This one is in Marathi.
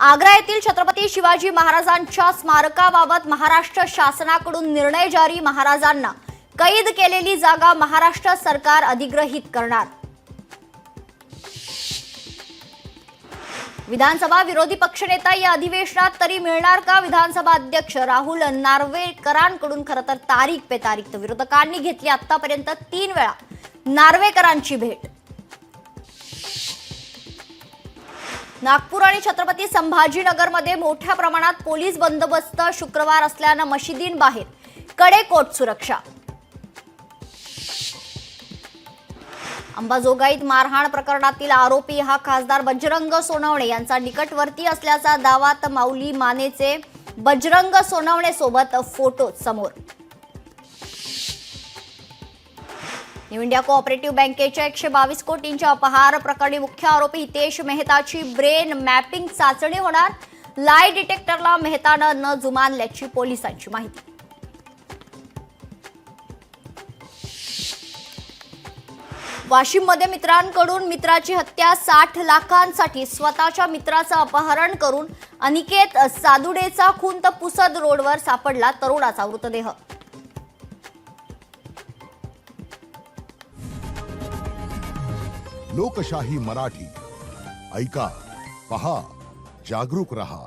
आग्रा येथील छत्रपती शिवाजी महाराजांच्या स्मारकाबाबत महाराष्ट्र शासनाकडून निर्णय जारी। महाराजांना कैद केलेली जागा महाराष्ट्र सरकार अधिग्रहित करणार। विधानसभा विरोधी पक्षनेता या अधिवेशनात तरी मिळणार का? विधानसभा अध्यक्ष राहुल नार्वेकरांकडून खरं तर तारीख पे तारीख विरोधकांनी घेतली आतापर्यंत 3 वेळा नार्वेकरांची भेट। नागपूर आणि छत्रपती संभाजीनगरमध्ये मोठ्या प्रमाणात पोलीस बंदोबस्त। शुक्रवार असल्याने मशिदींबाहेर कडेकोट सुरक्षा। अंबाजोगाईत मारहाण प्रकरणातील आरोपी हा खासदार बजरंग सोनवणे यांचा निकटवर्ती असल्याचा दावा। माऊली मानेचे बजरंग सोनवणे सोबत फोटो समोर। न्यू इंडिया कोऑपरेटिव्ह बँकेच्या 122 कोटींच्या अपहार प्रकरणी मुख्य आरोपी हितेश मेहताची ब्रेन मॅपिंग चाचणी होणार। लाय डिटेक्टरला मेहतानं न जुमानल्याची पोलिसांची माहिती। वाशिममध्ये मित्रांकडून मित्राची हत्या। 60 लाखांसाठी स्वतःच्या मित्राचं अपहरण करून अनिकेत सादुडेचा खून। तर पुसद रोडवर सापडला तरुणाचा मृतदेह। लोकशाही मराठी ऐका, पहा, जागरूक रहा।